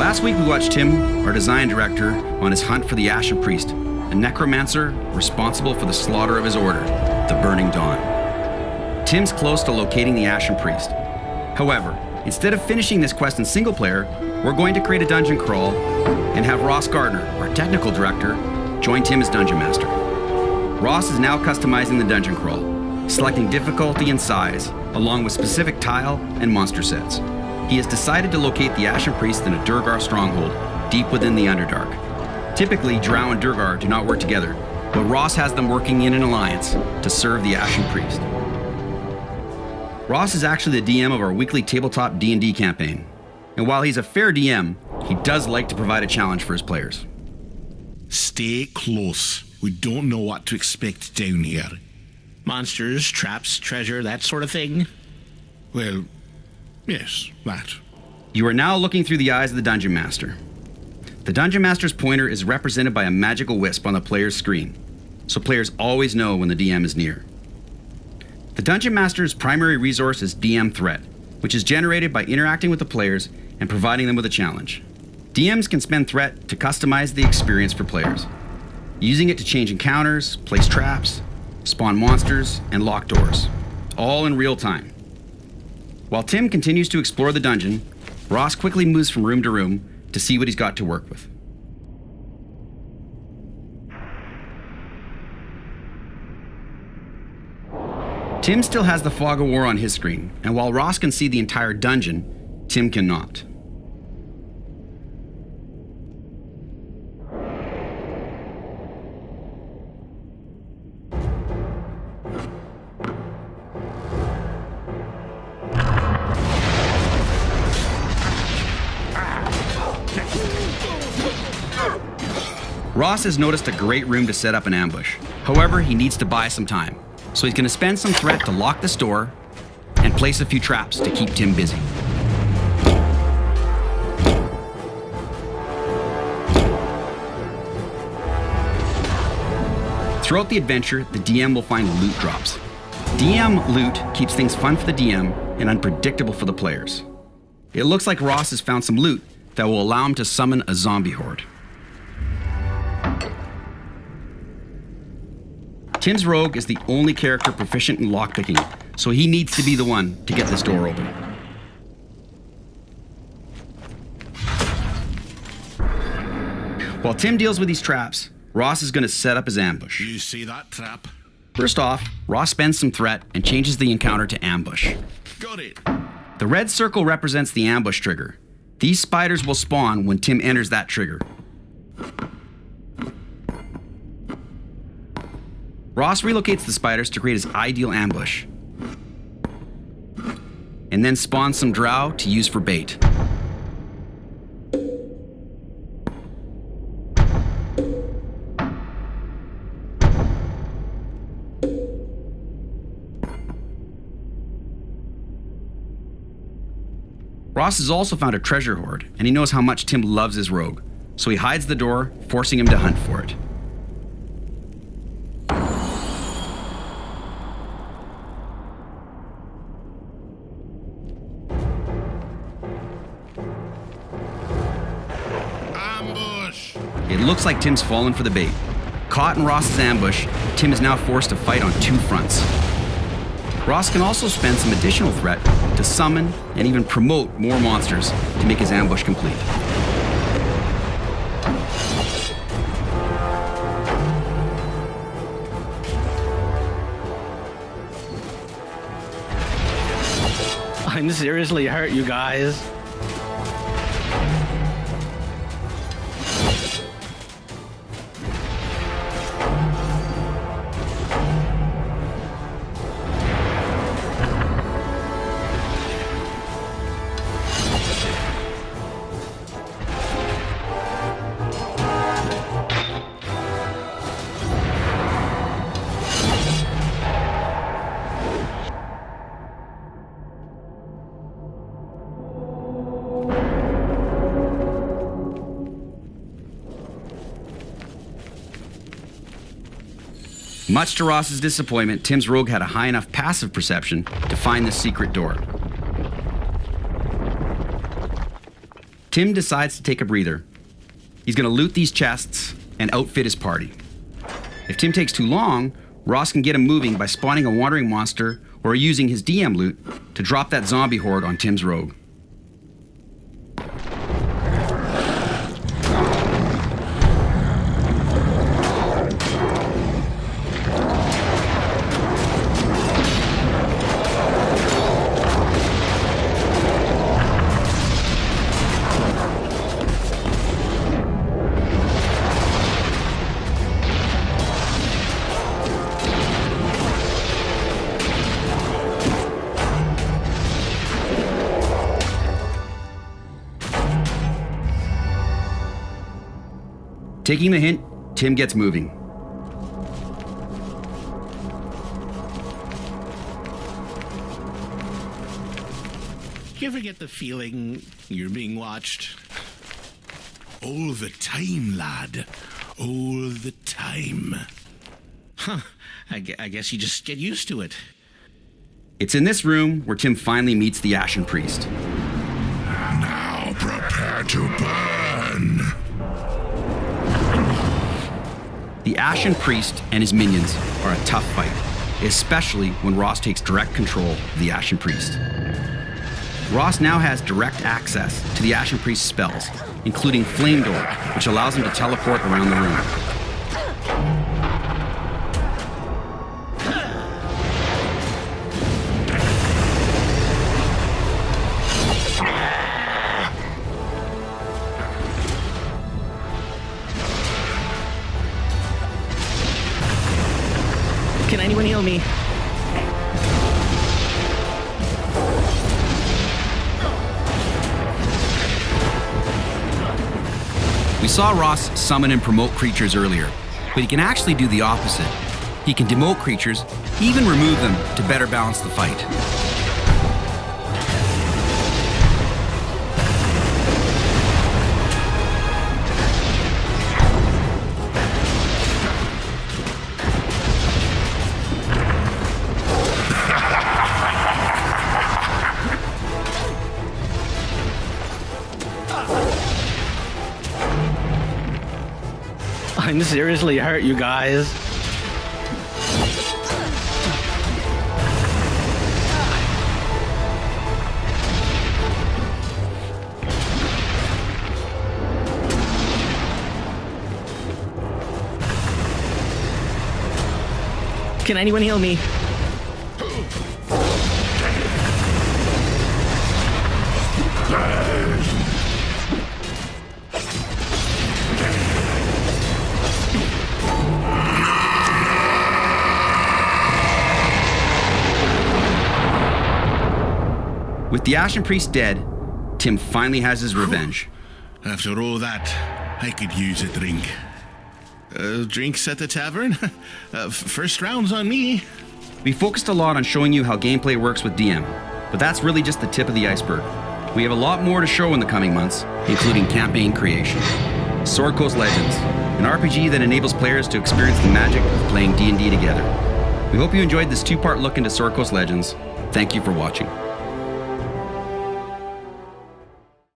Last week we watched Tim, our design director, on his hunt for the Ashen Priest, a necromancer responsible for the slaughter of his order, the Burning Dawn. Tim's close to locating the Ashen Priest. However, instead of finishing this quest in single player, we're going to create a dungeon crawl and have Ross Gardner, our technical director, join Tim as dungeon master. Ross is now customizing the dungeon crawl, selecting difficulty and size, along with specific tile and monster sets. He has decided to locate the Ashen Priest in a Durgar stronghold, deep within the Underdark. Typically, Drow and Durgar do not work together, but Ross has them working in an alliance to serve the Ashen Priest. Ross is actually the DM of our weekly tabletop D&D campaign, and while he's a fair DM, he does like to provide a challenge for his players. Stay close. We don't know what to expect down here. Monsters, traps, treasure, that sort of thing? Well, yes, that. You are now looking through the eyes of the Dungeon Master. The Dungeon Master's pointer is represented by a magical wisp on the player's screen, so players always know when the DM is near. The Dungeon Master's primary resource is DM Threat, which is generated by interacting with the players and providing them with a challenge. DMs can spend Threat to customize the experience for players, using it to change encounters, place traps, spawn monsters, and lock doors, all in real time. While Tim continues to explore the dungeon, Ross quickly moves from room to room to see what he's got to work with. Tim still has the Fog of War on his screen, and while Ross can see the entire dungeon, Tim cannot. Ross has noticed a great room to set up an ambush. However, he needs to buy some time, so he's going to spend some Threat to lock this door and place a few traps to keep Tim busy. Throughout the adventure, the DM will find loot drops. DM loot keeps things fun for the DM and unpredictable for the players. It looks like Ross has found some loot that will allow him to summon a zombie horde. Tim's rogue is the only character proficient in lockpicking, so he needs to be the one to get this door open. While Tim deals with these traps, Ross is going to set up his ambush. You see that trap? First off, Ross spends some Threat and changes the encounter to ambush. Got it. The red circle represents the ambush trigger. These spiders will spawn when Tim enters that trigger. Ross relocates the spiders to create his ideal ambush, and then spawns some drow to use for bait. Ross has also found a treasure hoard, and he knows how much Tim loves his rogue, so he hides the door, forcing him to hunt for it. It looks like Tim's fallen for the bait. Caught in Ross's ambush, Tim is now forced to fight on two fronts. Ross can also spend some additional Threat to summon and even promote more monsters to make his ambush complete. I'm seriously hurt, you guys. Much to Ross's disappointment, Tim's rogue had a high enough passive perception to find the secret door. Tim decides to take a breather. He's going to loot these chests and outfit his party. If Tim takes too long, Ross can get him moving by spawning a wandering monster or using his DM loot to drop that zombie horde on Tim's rogue. Taking the hint, Tim gets moving. You ever get the feeling you're being watched? All the time, lad. All the time. Huh. I guess you just get used to it. It's in this room where Tim finally meets the Ashen Priest. Now prepare to burn. The Ashen Priest and his minions are a tough fight, especially when Ross takes direct control of the Ashen Priest. Ross now has direct access to the Ashen Priest's spells, including Flame Door, which allows him to teleport around the room. Can anyone heal me? We saw Ross summon and promote creatures earlier, but he can actually do the opposite. He can demote creatures, even remove them to better balance the fight. I'm seriously hurt, you guys. Can anyone heal me? With the Ashen Priest dead, Tim finally has his revenge. After all that, I could use a drink. Drinks at the tavern? First round's on me. We focused a lot on showing you how gameplay works with DM, but that's really just the tip of the iceberg. We have a lot more to show in the coming months, including campaign creation. Sword Coast Legends, an RPG that enables players to experience the magic of playing D&D together. We hope you enjoyed this two-part look into Sword Coast Legends. Thank you for watching.